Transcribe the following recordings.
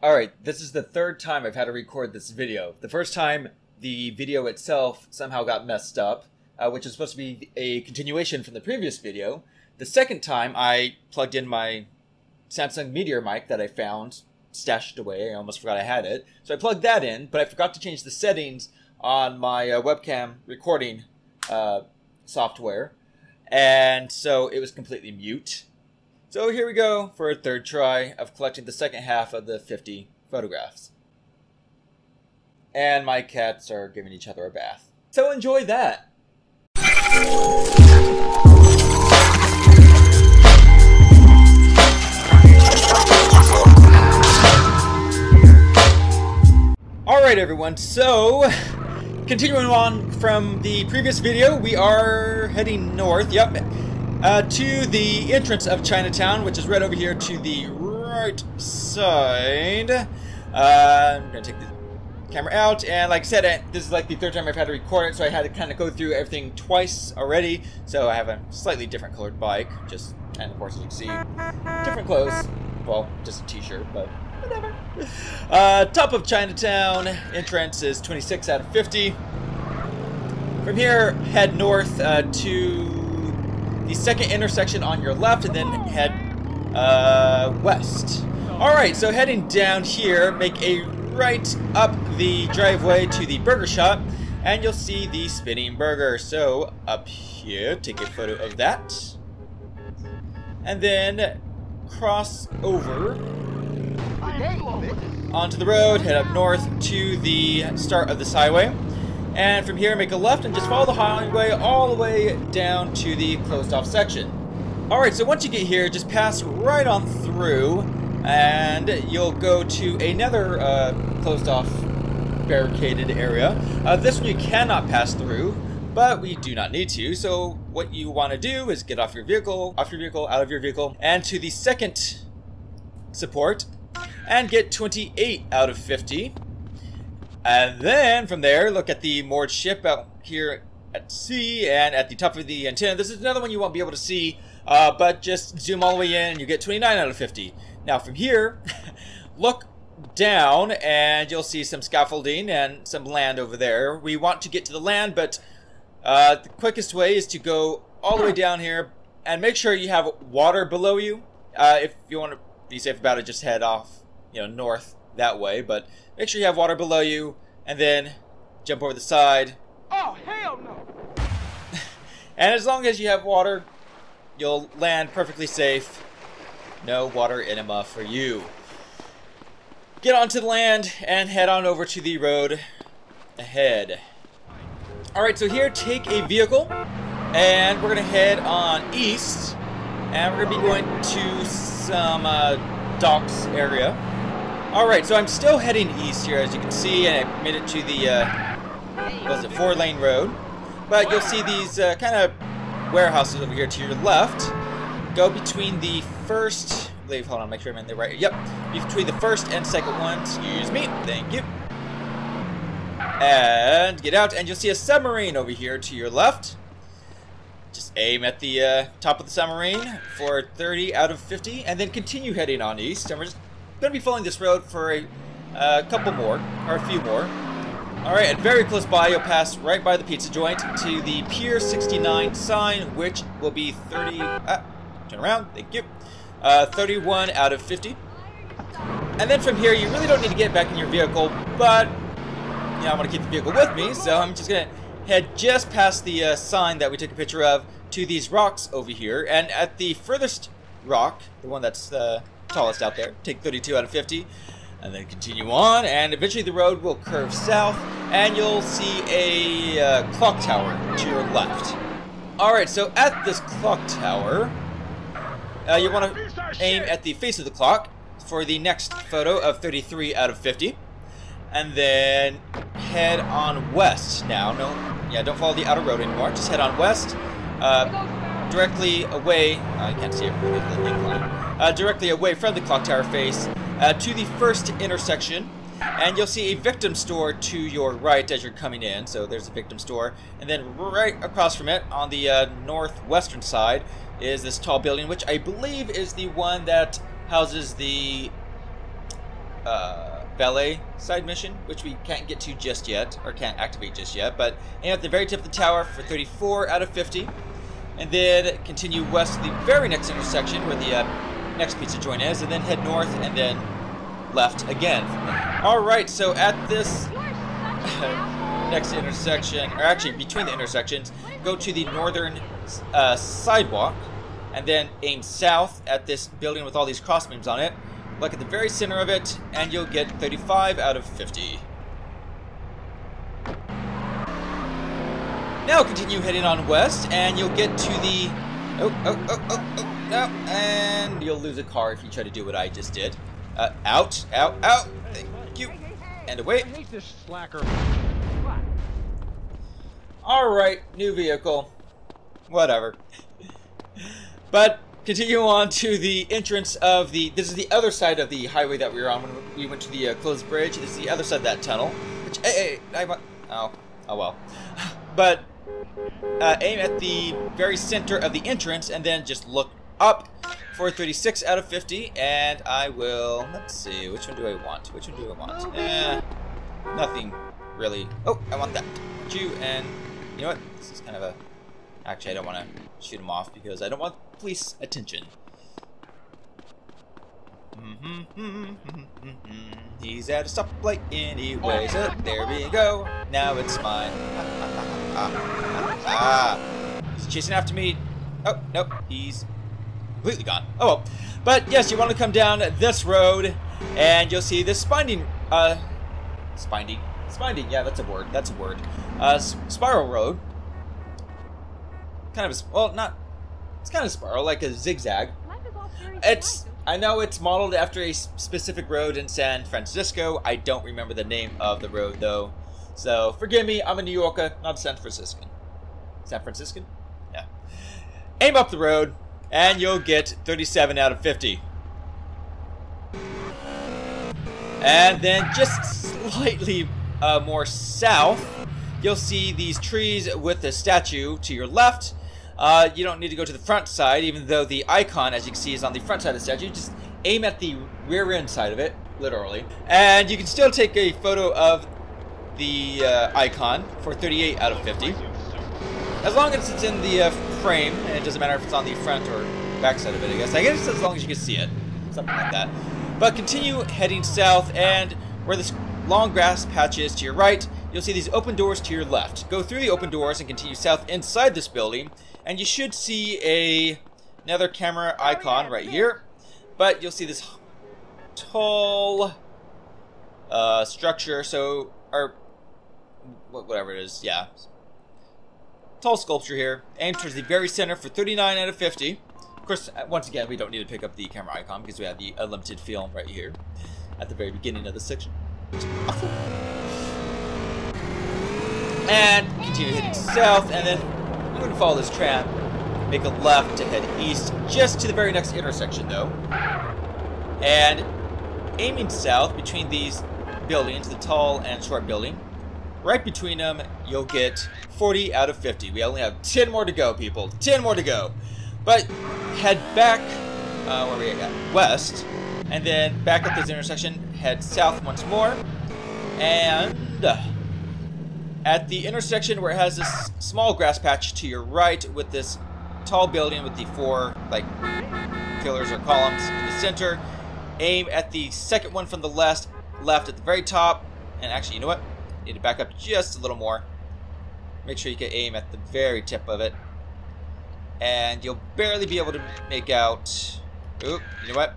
Alright, this is the third time I've had to record this video. The first time, the video itself somehow got messed up, which is supposed to be a continuation from the previous video. The second time, I plugged in my Samsung Meteor mic that I found stashed away. I almost forgot I had it. So I plugged that in, but I forgot to change the settings on my webcam recording software. And so it was completely mute. So here we go for a third try of collecting the second half of the 50 photographs. And my cats are giving each other a bath. So enjoy that! Alright everyone, so continuing on from the previous video, we are heading north, to the entrance of Chinatown, which is right over here to the right side. I'm going to take the camera out, and like I said, this is like the third time I've had to record it, so I had to kind of go through everything twice already. So I have a slightly different colored bike, and of course as you can see, different clothes. Well, just a t-shirt, but whatever. Top of Chinatown, entrance is 26 out of 50. From here, head north to the second intersection on your left, and then head west. Alright, so heading down here, make a right up the driveway to the burger shop, and you'll see the spinning burger. So up here, take a photo of that, and then cross over onto the road, head up north to the start of this highway. And from here, make a left and just follow the highway all the way down to the closed off section. Alright, so once you get here, just pass right on through, and you'll go to another closed off barricaded area. This one you cannot pass through, but we do not need to. So what you want to do is get out of your vehicle, and to the second support, and get 28 out of 50. And then from there, look at the moored ship out here at sea, and at the top of the antenna. This is another one you won't be able to see, but just zoom all the way in and you get 29 out of 50. Now from here, look down and you'll see some scaffolding and some land over there. We want to get to the land, but the quickest way is to go all the way down here and make sure you have water below you. If you want to be safe about it, just head off, north that way, but make sure you have water below you, and then jump over the side. Oh, hell no! And as long as you have water, you'll land perfectly safe. No water enema for you. Get onto the land and head on over to the road ahead. Alright, so here, take a vehicle, and we're going to head on east, and we're going to be going to some docks area. Alright, so I'm still heading east here, as you can see, and I made it to the, 4-lane road. But you'll see these kind of warehouses over here to your left. Go between the first, hold on, make sure I'm in the right, between the first and second one, excuse me, thank you. And get out, and you'll see a submarine over here to your left. Just aim at the top of the submarine for 30 out of 50, and then continue heading on east, and we're just going to be following this road for a couple more, or a few more. Alright, and very close by, you'll pass right by the pizza joint to the Pier 69 sign, which will be turn around, thank you, 31 out of 50. And then from here, you really don't need to get back in your vehicle, but, I want to keep the vehicle with me, so I'm just going to head just past the sign that we took a picture of to these rocks over here, and at the furthest rock, the one that's tallest out there, take 32 out of 50, and then continue on, and eventually the road will curve south, and you'll see a clock tower to your left. Alright, so at this clock tower, you want to aim at the face of the clock for the next photo of 33 out of 50, and then head on west now. Don't follow the outer road anymore, just head on west, directly away, I can't see it really, the incline, directly away from the clock tower face to the first intersection, and you'll see a victim store to your right as you're coming in. So there's a victim store, and then right across from it on the northwestern side is this tall building, which I believe is the one that houses the valet side mission, which we can't get to just yet, or can't activate just yet, but aim at the very tip of the tower for 34 out of 50, and then continue west to the very next intersection where the next pizza joint is, and then head north, and then left again. Alright, so at this next intersection, or actually between the intersections, go to the northern sidewalk, and then aim south at this building with all these crossbeams on it. Look at the very center of it, and you'll get 35 out of 50. Now continue heading on west, and you'll get to the... no, and you'll lose a car if you try to do what I just did. Out. Thank you. And away. Alright, new vehicle. Whatever. But... continue on to the entrance of the... this is the other side of the highway that we were on when we went to the closed bridge. This is the other side of that tunnel. Which, oh well. But aim at the very center of the entrance and then just look up for 36 out of 50. And I will... let's see. Which one do I want? Nothing really. Oh, I want that. You and... you know what? This is kind of a... actually, I don't want to shoot him off because I don't want police attention. He's at a stoplight anyway, so there we go. Now it's mine. He's chasing after me. Oh, nope, he's completely gone. Oh well. But yes, you want to come down this road, and you'll see this spinding, yeah, that's a word. Spiral road. Kind of a, well, not, it's kind of spiral, like a zigzag. I know it's modeled after a specific road in San Francisco. I don't remember the name of the road though, so forgive me. I'm a New Yorker, not a San Franciscan. San Franciscan? Yeah. Aim up the road, and you'll get 37 out of 50. And then just slightly more south, you'll see these trees with the statue to your left. You don't need to go to the front side, even though the icon, as you can see, is on the front side of the statue. Just aim at the rear end side of it, literally. And you can still take a photo of the icon for 38 out of 50. As long as it's in the frame, and it doesn't matter if it's on the front or back side of it, I guess. I guess as long as you can see it. Something like that. But continue heading south, and where this long grass patch is to your right, you'll see these open doors to your left. Go through the open doors and continue south inside this building, and you should see another camera icon right here. But you'll see this tall structure, or whatever it is, yeah. Tall sculpture here. Aim towards the very center for 39 out of 50. Of course, once again, we don't need to pick up the camera icon because we have the unlimited film right here at the very beginning of the section. Awesome. And continue heading south, and then I'm going to follow this tram, make a left to head east, just to the very next intersection though. And aiming south between these buildings, the tall and short building, right between them, you'll get 40 out of 50. We only have 10 more to go, people. 10 more to go. But head back, where are we at? West. And then back at this intersection, head south once more. And at the intersection where it has this small grass patch to your right with this tall building with the 4, like, pillars or columns in the center, aim at the second one from the left at the very top. And actually, you know what? Need to back up just a little more. Make sure you can aim at the very tip of it. And you'll barely be able to make out... Oop, you know what?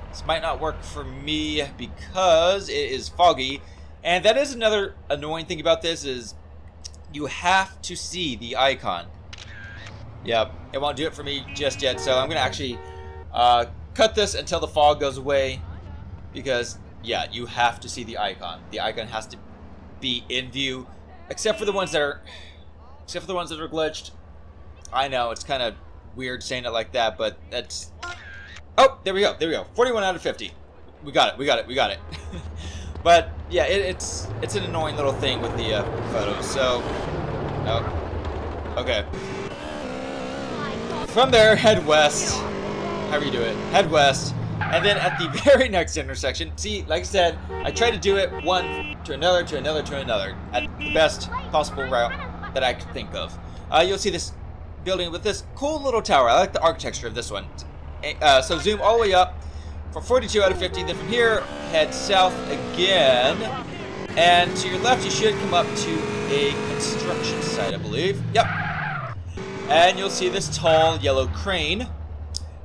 This might not work for me because it is foggy. And that is another annoying thing about this is you have to see the icon. Yep, it won't do it for me just yet. So I'm going to actually cut this until the fog goes away. Because, yeah, you have to see the icon. The icon has to be in view. Except for the ones that are glitched. I know, it's kind of weird saying it like that, but that's... Oh, there we go. 41 out of 50. We got it. But, yeah, it's an annoying little thing with the photos, so... Oh. Okay. From there, head west. However you do it. Head west. And then at the very next intersection, see, like I said, I try to do it one to another, to another, to another, at the best possible route that I could think of. You'll see this building with this cool little tower. I like the architecture of this one. So zoom all the way up for 42 out of 50. Then from here, head south again. And to your left, you should come up to a construction site, I believe. Yep. And you'll see this tall yellow crane.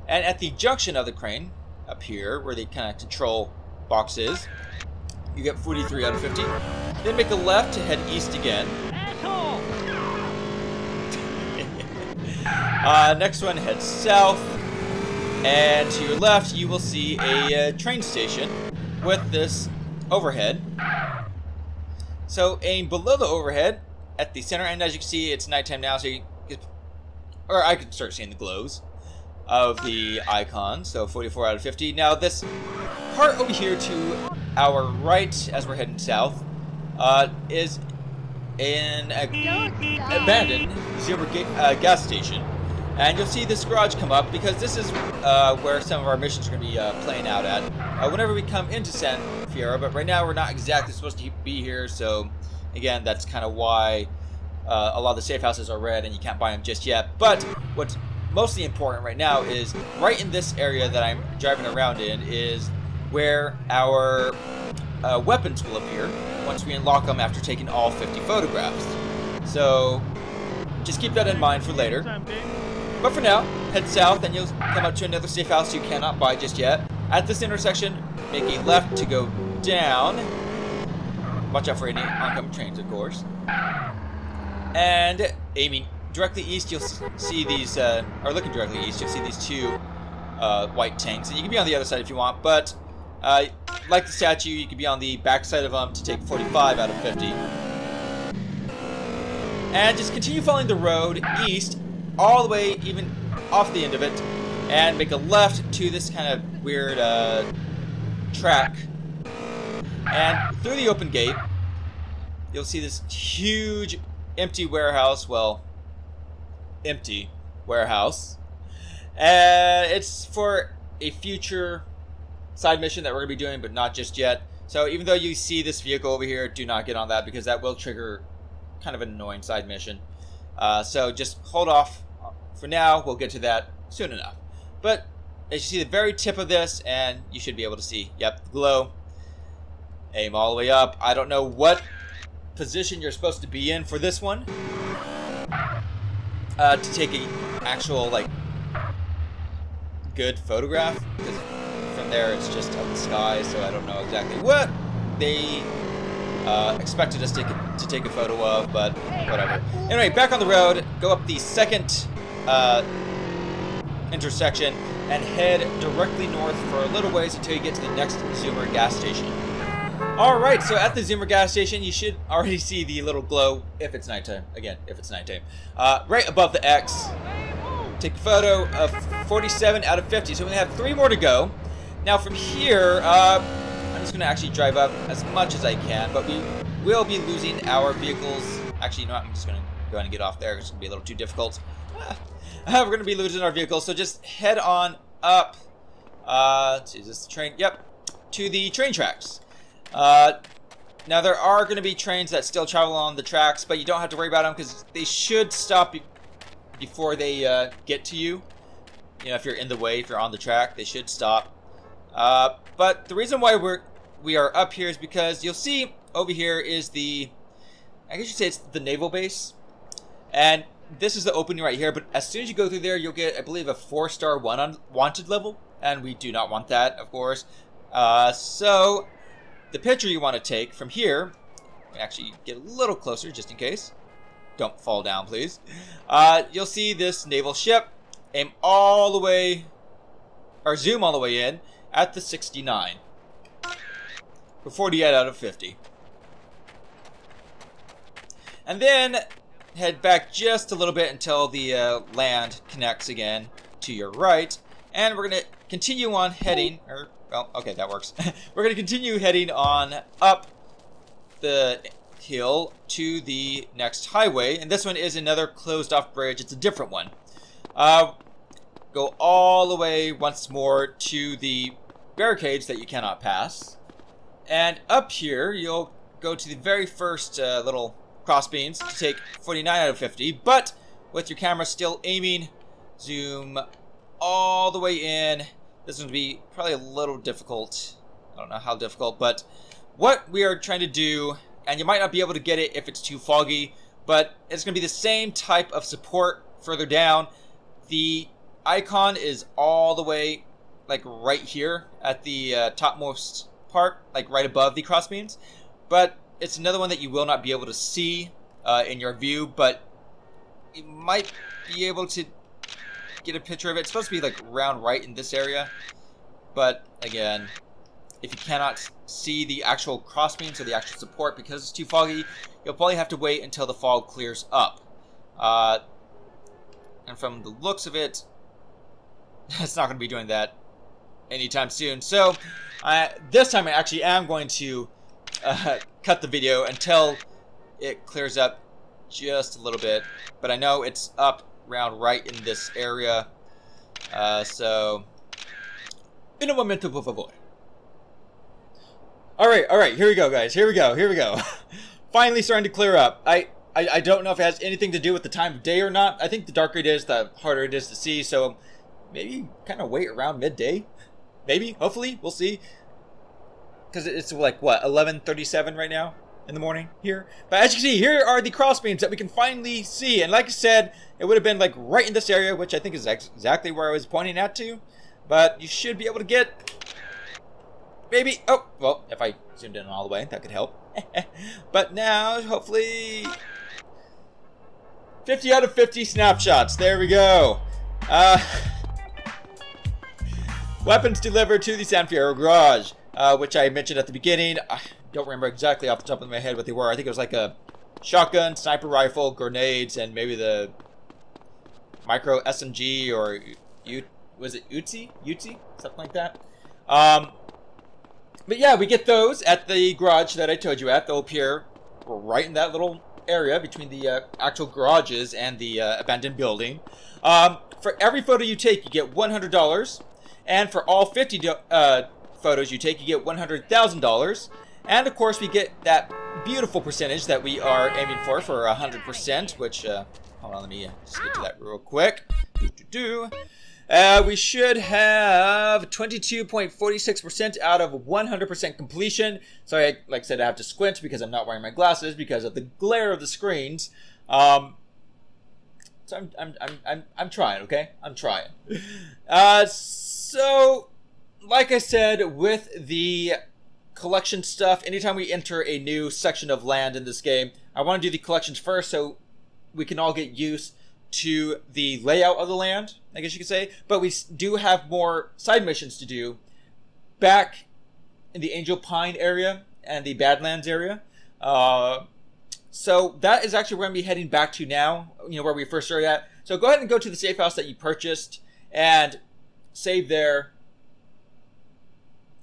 And at the junction of the crane, up here, where the kind of control box is, you get 43 out of 50. Then make a left to head east again. Next one, head south. And to your left, you will see a train station with this overhead. So aim below the overhead at the center, and as you can see, it's nighttime now, so or I could start seeing the glows of the icon. So 44 out of 50. Now this part over here to our right, as we're heading south, is an abandoned Zoomer gas station. And you'll see this garage come up because this is where some of our missions are going to be playing out at whenever we come into San Fierro. But right now we're not exactly supposed to be here, so again, that's kind of why a lot of the safe houses are red and you can't buy them just yet. But what's mostly important right now is right in this area that I'm driving around in is where our weapons will appear once we unlock them after taking all 50 photographs. So just keep that in mind for later. But for now, head south and you'll come up to another safe house you cannot buy just yet. At this intersection, make a left to go down. Watch out for any oncoming trains, of course. And aiming directly east, you'll see these, or looking directly east, you'll see these two white tanks. And you can be on the other side if you want, but like the statue, you can be on the back side of them to take 45 out of 50. And just continue following the road east, all the way even off the end of it, and make a left to this kind of weird track. And through the open gate, you'll see this huge empty warehouse. Well, empty warehouse. It's for a future side mission that we're going to be doing, but not just yet. So even though you see this vehicle over here, do not get on that because that will trigger kind of an annoying side mission. So just hold off for now. We'll get to that soon enough. But as you see the very tip of this, and you should be able to see, yep, the glow. Aim all the way up. I don't know what position you're supposed to be in for this one to take an actual, like, good photograph, because from there it's just up the sky, so I don't know exactly what they expected us to take a photo of, but whatever. Anyway, back on the road, go up the second intersection and head directly north for a little ways until you get to the next Zoomer gas station. Alright, so at the Zoomer gas station, you should already see the little glow, if it's nighttime. Again, if it's nighttime. Right above the X. Take a photo of 47 out of 50, so we have 3 more to go. Now from here, I'm just going to actually drive up as much as I can, but we will be losing our vehicles. Actually, you know what, I'm just going to go ahead and get off there. It's going to be a little too difficult. We're going to be losing our vehicles, so just head on up. Let's see, is this the train? Yep, to the train tracks. Now there are going to be trains that still travel on the tracks, but you don't have to worry about them because they should stop before they get to you. You know, if you're in the way, if you're on the track, they should stop. But the reason why we are up here is because you'll see over here is the, I guess you'd say it's the naval base, and this is the opening right here. But as soon as you go through there, you'll get, I believe, a 4-star wanted level, and we do not want that, of course. So the picture you want to take from here, actually get a little closer just in case. Don't fall down, please. You'll see this naval ship. Aim all the way, or zoom all the way in at the 69 for 48 out of 50. And then head back just a little bit until the land connects again to your right. And we're going to continue on heading, or, well, okay, that works. We're going to continue heading on up the hill to the next highway. And this one is another closed off bridge. It's a different one. Go all the way once more to the barricades that you cannot pass. And up here, you'll go to the very first little crossbeams to take 49 out of 50. But with your camera still aiming, zoom all the way in. This would be probably a little difficult. I don't know how difficult, but what we are trying to do, and you might not be able to get it if it's too foggy, but it's going to be the same type of support further down. The icon is all the way like right here at the topmost part, like right above the crossbeams, but it's another one that you will not be able to see in your view, but you might be able to get a picture of it. It's supposed to be like around right in this area, but again, if you cannot see the actual crossbeams or the actual support because it's too foggy, you'll probably have to wait until the fog clears up. And from the looks of it, it's not going to be doing that anytime soon. So this time I actually am going to cut the video until it clears up just a little bit. But I know it's up around right in this area. So, in un momento, por favor. Alright, here we go, guys. Here we go. Finally starting to clear up. I don't know if it has anything to do with the time of day or not. I think the darker it is, the harder it is to see. So, maybe kind of wait around midday. Maybe, hopefully, we'll see. Because it's like, what, 11:37 right now in the morning here? But as you can see, here are the crossbeams that we can finally see. And like I said, it would have been like right in this area, which I think is exactly where I was pointing at to. But you should be able to get... Maybe... Oh, well, if I zoomed in all the way, that could help. But now, hopefully... 50 out of 50 snapshots. There we go. Weapons delivered to the San Andreas garage, which I mentioned at the beginning. I don't remember exactly off the top of my head what they were. I think it was like a shotgun, sniper rifle, grenades, and maybe the micro SMG or was it Uzi? Something like that. But yeah, we get those at the garage that I told you at. They'll appear right in that little area between the actual garages and the abandoned building. For every photo you take, you get $100. And for all 50 photos you take, you get $100,000. And of course, we get that beautiful percentage that we are aiming for 100%, which, hold on, let me just get to that real quick. We should have 22.46% out of 100% completion. Sorry, like I said, I have to squint because I'm not wearing my glasses because of the glare of the screens. So I'm trying, okay? I'm trying. So, like I said, with the collection stuff, anytime we enter a new section of land in this game, I want to do the collections first so we can all get used to the layout of the land, I guess you could say. But we do have more side missions to do back in the Angel Pine area and the Badlands area. So that is actually where I'm going to be heading back to now, you know, where we first started at. So go ahead and go to the safe house that you purchased and save there.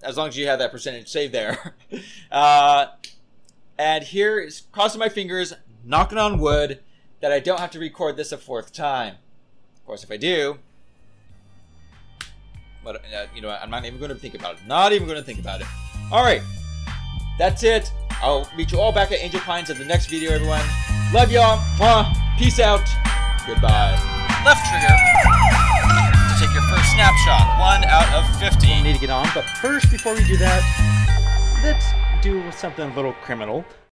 As long as you have that percentage, save there. And here is crossing my fingers, knocking on wood, that I don't have to record this a fourth time. Of course, if I do, but you know, I'm not even going to think about it. Not even going to think about it. All right, that's it. I'll meet you all back at Angel Pines in the next video, everyone. Love y'all. Peace out. Goodbye. Left trigger to take your first snapshot. 1 out of 50. We need to get on, but first, before we do that, let's do something a little criminal.